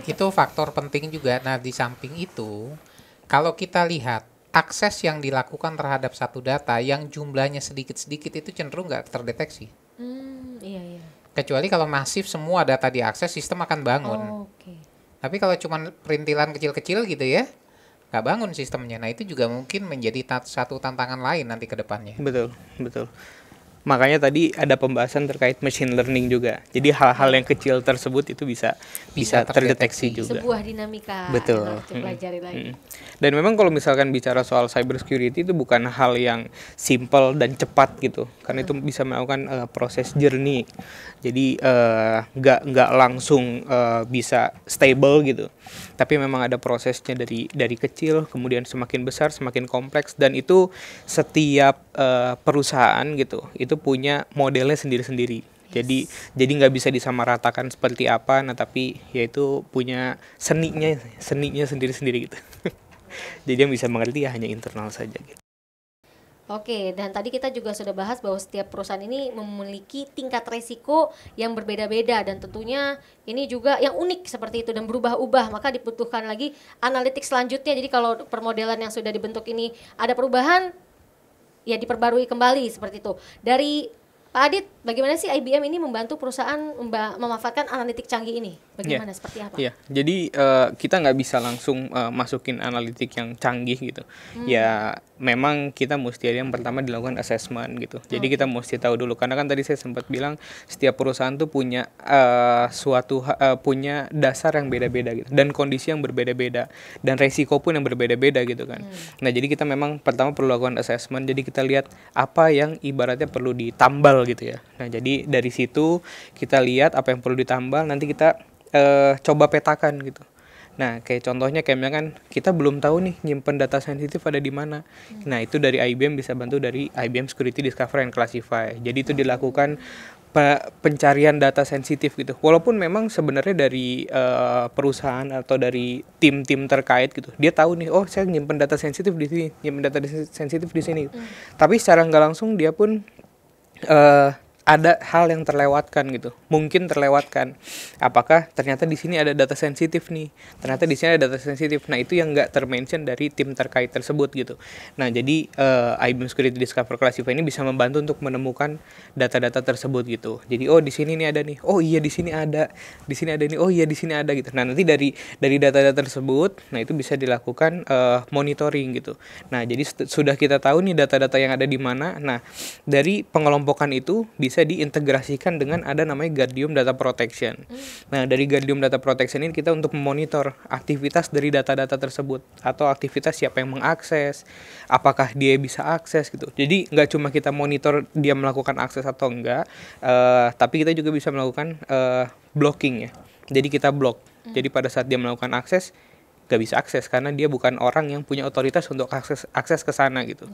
Itu faktor penting juga. Nah di samping itu, kalau kita lihat akses yang dilakukan terhadap satu data yang jumlahnya sedikit-sedikit itu cenderung nggak terdeteksi. Iya. Kecuali kalau masif semua data diakses, sistem akan bangun. Tapi kalau cuma perintilan kecil-kecil gitu ya, nggak bangun sistemnya. Nah itu juga mungkin menjadi satu tantangan lain nanti ke depannya. Betul. Makanya tadi ada pembahasan terkait machine learning juga. Jadi hal-hal yang kecil tersebut itu bisa terdeteksi juga. Sebuah dinamika. Betul. Yang harus dipelajari lagi. Dan memang kalau misalkan bicara soal cyber security itu bukan hal yang simple dan cepat gitu. Karena itu bisa melakukan proses journey. Jadi nggak langsung bisa stable gitu. Tapi memang ada prosesnya dari kecil, kemudian semakin besar, semakin kompleks, dan itu setiap perusahaan gitu, itu punya modelnya sendiri-sendiri. Jadi nggak bisa disamaratakan seperti apa, nah tapi yaitu punya seninya sendiri-sendiri gitu. Jadi yang bisa mengerti ya hanya internal saja gitu. Oke, dan tadi kita juga sudah bahas bahwa setiap perusahaan ini memiliki tingkat resiko yang berbeda-beda dan tentunya ini juga yang unik seperti itu dan berubah-ubah, maka dibutuhkan lagi analitik selanjutnya. Jadi kalau permodelan yang sudah dibentuk ini ada perubahan, ya diperbarui kembali seperti itu. Dari Pak Adit, bagaimana sih IBM ini membantu perusahaan memanfaatkan analitik canggih ini? Bagaimana, seperti apa? Iya, jadi kita nggak bisa langsung masukin analitik yang canggih gitu. Ya memang kita mesti yang pertama dilakukan assessment gitu. Jadi kita mesti tahu dulu, karena kan tadi saya sempat bilang setiap perusahaan tuh punya punya dasar yang beda-beda gitu, dan kondisi yang berbeda-beda, dan resiko pun yang berbeda-beda gitu kan. Nah jadi kita memang pertama perlu lakukan assessment. Jadi kita lihat apa yang ibaratnya perlu ditambal gitu ya. Nah jadi dari situ kita lihat apa yang perlu ditambal, nanti kita coba petakan gitu. Nah kayak contohnya kayak misalkan kita belum tahu nih nyimpen data sensitif ada di mana. Nah itu dari IBM bisa bantu dari IBM Security Discover and Classify. Jadi itu dilakukan pencarian data sensitif gitu. Walaupun memang sebenarnya dari perusahaan atau dari tim-tim terkait gitu, dia tahu nih, oh saya nyimpen data sensitif di sini, nyimpen data sensitif di sini. Tapi secara nggak langsung dia pun ada hal yang terlewatkan gitu, mungkin terlewatkan. Apakah ternyata di sini ada data sensitif nih? Ternyata di sini ada data sensitif. Nah itu yang nggak termention dari tim terkait tersebut gitu. Nah jadi IBM Security Discover Classify ini bisa membantu untuk menemukan data-data tersebut gitu. Jadi oh di sini nih ada nih, oh iya di sini ada nih, oh iya di sini ada gitu. Nah nanti dari data-data tersebut, nah itu bisa dilakukan monitoring gitu. Nah jadi sudah kita tahu nih data-data yang ada di mana. Nah dari pengelompokan itu bisa diintegrasikan dengan ada namanya Guardium Data Protection. Nah, dari Guardium Data Protection ini kita untuk memonitor aktivitas dari data-data tersebut, atau aktivitas siapa yang mengakses, apakah dia bisa akses gitu. Jadi nggak cuma kita monitor dia melakukan akses atau enggak, tapi kita juga bisa melakukan blocking ya. Jadi kita block. Jadi pada saat dia melakukan akses, gak bisa akses karena dia bukan orang yang punya otoritas untuk akses ke sana gitu.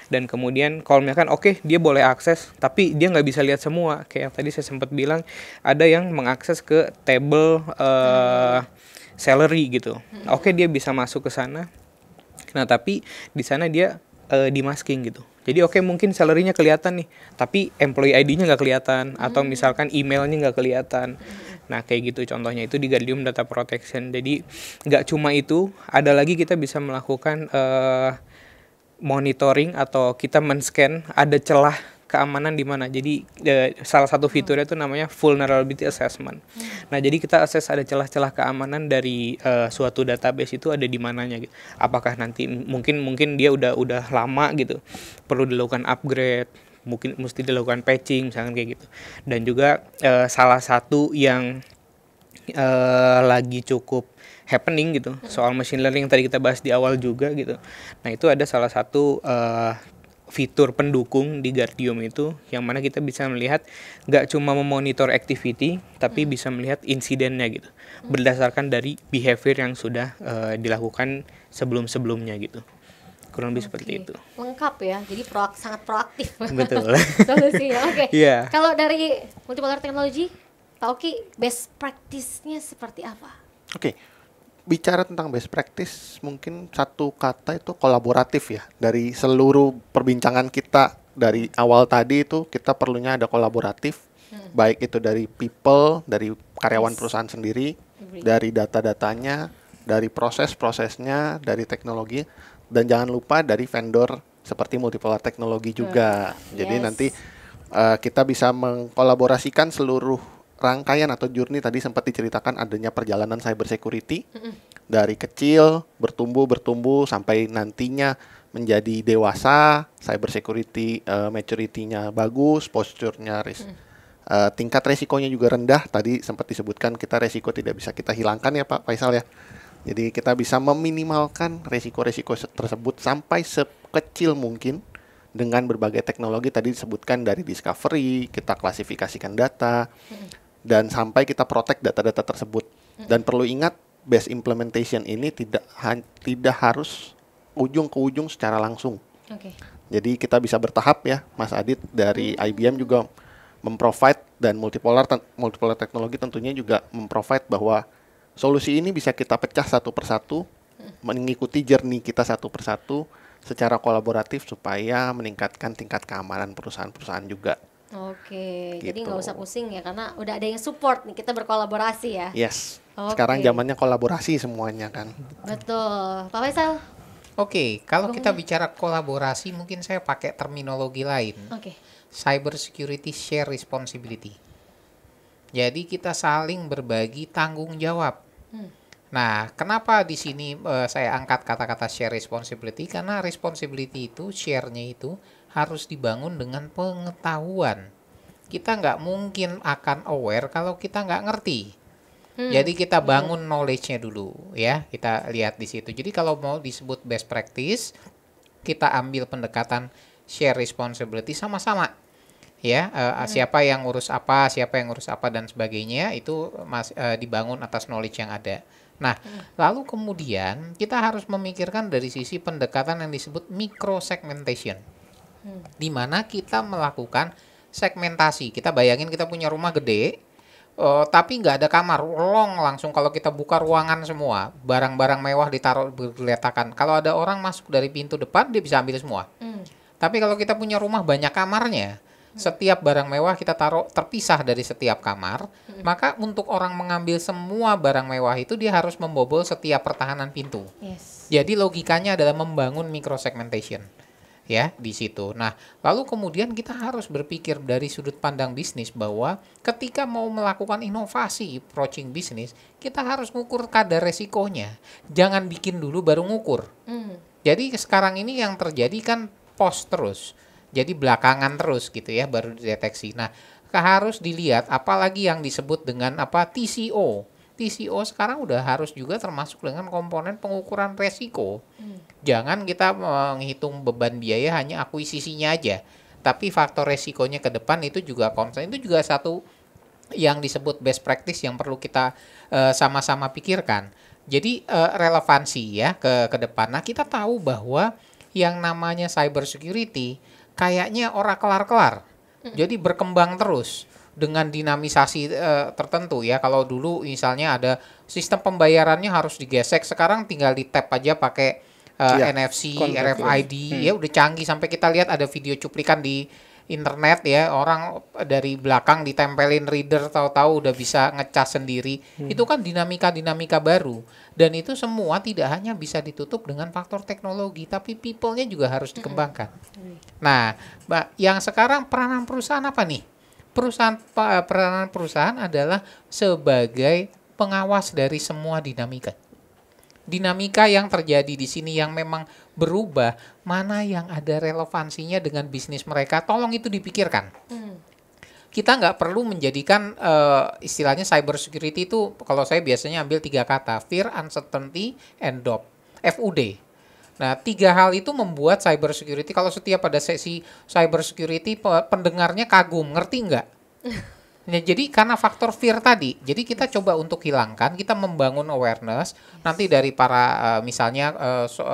Dan kemudian kalau misalkan oke, dia boleh akses tapi dia nggak bisa lihat semua, kayak yang tadi saya sempat bilang ada yang mengakses ke table salary gitu. Oke, dia bisa masuk ke sana. Nah tapi di sana dia di-masking gitu. Jadi oke, mungkin salary-nya kelihatan nih, tapi employee ID-nya nggak kelihatan, atau misalkan emailnya nggak kelihatan. Nah kayak gitu contohnya, itu di Guardium Data Protection. Jadi nggak cuma itu, ada lagi kita bisa melakukan monitoring atau kita men-scan ada celah keamanan di mana. Jadi salah satu fiturnya itu namanya vulnerability assessment. Nah jadi kita akses ada celah-celah keamanan dari suatu database itu ada di mananya gitu. Apakah nanti mungkin dia udah lama gitu, perlu dilakukan upgrade, mungkin mesti dilakukan patching misalkan kayak gitu. Dan juga salah satu yang lagi cukup happening gitu soal machine learning yang tadi kita bahas di awal juga gitu. Nah itu ada salah satu fitur pendukung di Guardium itu yang mana kita bisa melihat gak cuma memonitor activity tapi bisa melihat insidennya gitu berdasarkan dari behavior yang sudah dilakukan sebelum-sebelumnya gitu. Kurang lebih seperti itu. Lengkap ya, jadi sangat proaktif. Betul. Solusinya. Oke. Yeah. Kalau dari Multipolar Technology, Pak Oki, best practice-nya seperti apa? Oke. Bicara tentang best practice, mungkin satu kata itu kolaboratif ya. Dari seluruh perbincangan kita dari awal tadi itu kita perlunya ada kolaboratif. Baik itu dari people, dari karyawan perusahaan sendiri, dari data-datanya, dari proses-prosesnya, dari teknologi, dan jangan lupa dari vendor seperti Multipolar Technology juga. Jadi nanti kita bisa mengkolaborasikan seluruh rangkaian atau journey. Tadi sempat diceritakan adanya perjalanan cyber security dari kecil bertumbuh sampai nantinya menjadi dewasa, cyber security maturity-nya bagus, posture-nya tingkat resikonya juga rendah. Tadi sempat disebutkan kita resiko tidak bisa kita hilangkan ya Pak Faisal ya. Jadi kita bisa meminimalkan resiko-resiko tersebut sampai sekecil mungkin dengan berbagai teknologi tadi disebutkan, dari discovery, kita klasifikasikan data, dan sampai kita protect data-data tersebut. Dan perlu ingat, best implementation ini tidak harus ujung ke ujung secara langsung. Jadi kita bisa bertahap ya, Mas Adit, dari IBM juga memprovide, dan Multipolar Technology tentunya juga memprovide bahwa solusi ini bisa kita pecah satu persatu, mengikuti journey kita satu persatu secara kolaboratif supaya meningkatkan tingkat keamanan perusahaan-perusahaan juga. Oke, Gitu. jadi nggak usah pusing ya, karena udah ada yang support nih, kita berkolaborasi ya. Yes, sekarang zamannya kolaborasi semuanya kan. Betul, Pak Faisal. Oke, kalau kita bicara kolaborasi mungkin saya pakai terminologi lain. Oke. Cyber security share responsibility. Jadi kita saling berbagi tanggung jawab. Nah, kenapa di sini saya angkat kata-kata share responsibility? Karena responsibility itu, share-nya itu harus dibangun dengan pengetahuan. Kita nggak mungkin akan aware kalau kita nggak ngerti. Jadi kita bangun knowledge-nya dulu ya, kita lihat di situ. Jadi kalau mau disebut best practice, kita ambil pendekatan share responsibility sama-sama. Ya, siapa yang ngurus apa dan sebagainya itu dibangun atas knowledge yang ada. Nah, lalu kemudian kita harus memikirkan dari sisi pendekatan yang disebut micro segmentation. Di mana kita melakukan segmentasi. Kita bayangin kita punya rumah gede, tapi nggak ada kamar, langsung kalau kita buka ruangan semua, barang-barang mewah ditaruh bergeletakan. Kalau ada orang masuk dari pintu depan, dia bisa ambil semua. Tapi kalau kita punya rumah banyak kamarnya, setiap barang mewah kita taruh terpisah dari setiap kamar, maka untuk orang mengambil semua barang mewah itu dia harus membobol setiap pertahanan pintu. Jadi logikanya adalah membangun micro segmentation. Ya, di situ. Nah, lalu kemudian kita harus berpikir dari sudut pandang bisnis bahwa ketika mau melakukan inovasi approaching bisnis, kita harus ngukur kadar resikonya. Jangan bikin dulu baru ngukur. Jadi sekarang ini yang terjadi kan post terus. Jadi belakangan terus gitu ya baru dideteksi. Nah, harus dilihat apalagi yang disebut dengan TCO. TCO sekarang udah harus juga termasuk dengan komponen pengukuran resiko. Jangan kita menghitung beban biaya hanya akuisisinya aja, tapi faktor resikonya ke depan itu juga konsen. Itu juga satu yang disebut best practice yang perlu kita sama-sama pikirkan. Jadi relevansi ya ke depan. Nah, kita tahu bahwa yang namanya cyber security kayaknya ora kelar-kelar. Jadi berkembang terus dengan dinamisasi tertentu ya. Kalau dulu misalnya ada sistem pembayarannya harus digesek, sekarang tinggal di tap aja pakai NFC, RFID ya udah canggih sampai kita lihat ada video cuplikan di internet ya, orang dari belakang ditempelin reader tahu-tahu udah bisa ngecas sendiri. Itu kan dinamika-dinamika baru dan itu semua tidak hanya bisa ditutup dengan faktor teknologi tapi people-nya juga harus dikembangkan. Nah, yang sekarang peranan perusahaan apa nih? Peranan perusahaan adalah sebagai pengawas dari semua dinamika. Dinamika yang terjadi di sini yang memang berubah, mana yang ada relevansinya dengan bisnis mereka, tolong itu dipikirkan. Kita nggak perlu menjadikan istilahnya cyber security itu, kalau saya biasanya ambil 3 kata, fear, uncertainty, and doubt, FUD. Nah, 3 hal itu membuat cyber security, kalau setiap ada sesi cyber security, pendengarnya kagum, ngerti nggak? Nah, jadi karena faktor fear tadi, jadi kita coba untuk hilangkan, kita membangun awareness, nanti dari para misalnya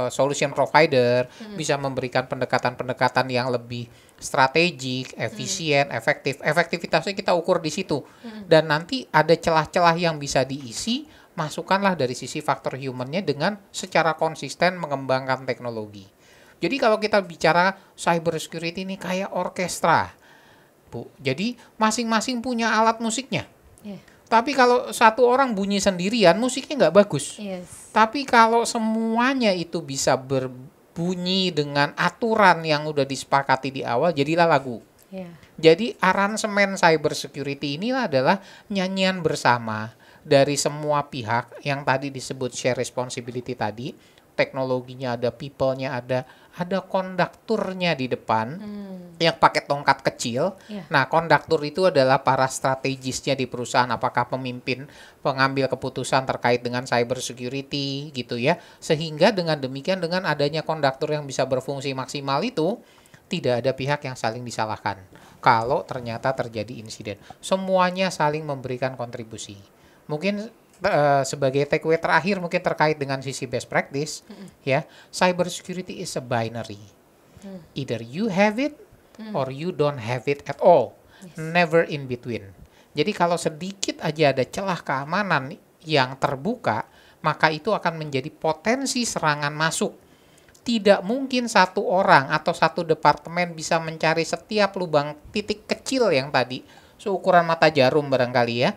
solution provider bisa memberikan pendekatan-pendekatan yang lebih strategik, efisien, efektif. Efektivitasnya kita ukur di situ. Dan nanti ada celah-celah yang bisa diisi, masukkanlah dari sisi faktor humannya dengan secara konsisten mengembangkan teknologi. Jadi kalau kita bicara cyber security ini kayak orkestra, Bu. Jadi masing-masing punya alat musiknya. Tapi kalau satu orang bunyi sendirian, musiknya nggak bagus. Tapi kalau semuanya itu bisa berbunyi dengan aturan yang udah disepakati di awal, jadilah lagu. Jadi aransemen cyber security ini adalah nyanyian bersama dari semua pihak yang tadi disebut share responsibility tadi. Teknologinya ada, people-nya ada kondukturnya di depan yang pakai tongkat kecil. Nah, konduktur itu adalah para strategisnya di perusahaan, apakah pemimpin, pengambil keputusan terkait dengan cyber security gitu ya. Sehingga dengan demikian, dengan adanya konduktur yang bisa berfungsi maksimal itu, tidak ada pihak yang saling disalahkan. Kalau ternyata terjadi insiden, semuanya saling memberikan kontribusi. Mungkin sebagai takeaway terakhir mungkin terkait dengan sisi best practice ya, cyber security is a binary. Either you have it or you don't have it at all. Never in between. Jadi kalau sedikit aja ada celah keamanan yang terbuka, maka itu akan menjadi potensi serangan masuk. Tidak mungkin satu orang atau satu departemen bisa mencari setiap lubang titik kecil yang tadi seukuran mata jarum barangkali ya.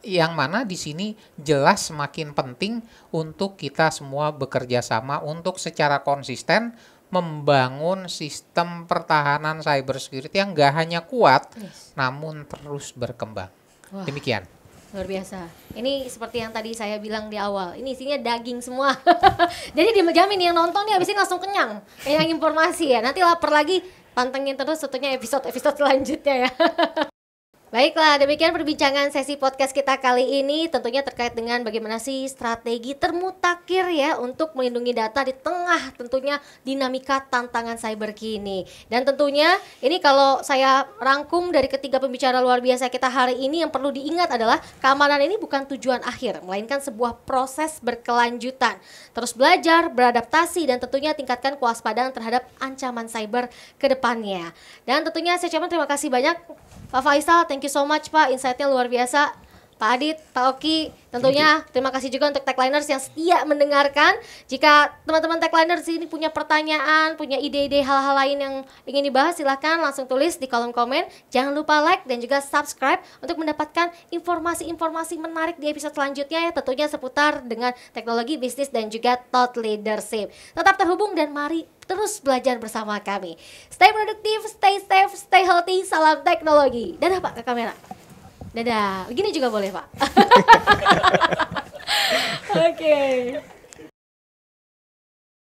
Yang mana di sini jelas semakin penting untuk kita semua bekerja sama untuk secara konsisten membangun sistem pertahanan cybersecurity yang nggak hanya kuat, namun terus berkembang. Wah. Demikian. Luar biasa. Ini seperti yang tadi saya bilang di awal. Ini isinya daging semua. Jadi dijamin yang nonton nih habis ini langsung kenyang. Kayak informasi ya. Nanti lapar lagi, pantengin terus tentunya episode-episode selanjutnya ya. Baiklah, demikian perbincangan sesi podcast kita kali ini, tentunya terkait dengan bagaimana sih strategi termutakhir ya untuk melindungi data di tengah tentunya dinamika tantangan cyber kini. Dan tentunya ini kalau saya rangkum dari ketiga pembicara luar biasa kita hari ini, yang perlu diingat adalah keamanan ini bukan tujuan akhir, melainkan sebuah proses berkelanjutan. Terus belajar, beradaptasi, dan tentunya tingkatkan kewaspadaan terhadap ancaman cyber ke depannya. Dan tentunya saya ucapkan terima kasih banyak Pak Faisal, thank you so much Pak, insight-nya luar biasa. Pak Adit, Pak Oki, tentunya terima kasih juga untuk Techliners yang setia mendengarkan. Jika teman-teman Techliners ini punya pertanyaan, punya ide-ide hal-hal lain yang ingin dibahas, silahkan langsung tulis di kolom komen. Jangan lupa like dan juga subscribe untuk mendapatkan informasi-informasi menarik di episode selanjutnya ya, tentunya seputar dengan teknologi, bisnis, dan juga thought leadership. Tetap terhubung dan mari terus belajar bersama kami. Stay produktif, stay safe, stay healthy, salam teknologi. Dadah Pak ke kamera. Dadah, begini juga boleh Pak. Oke.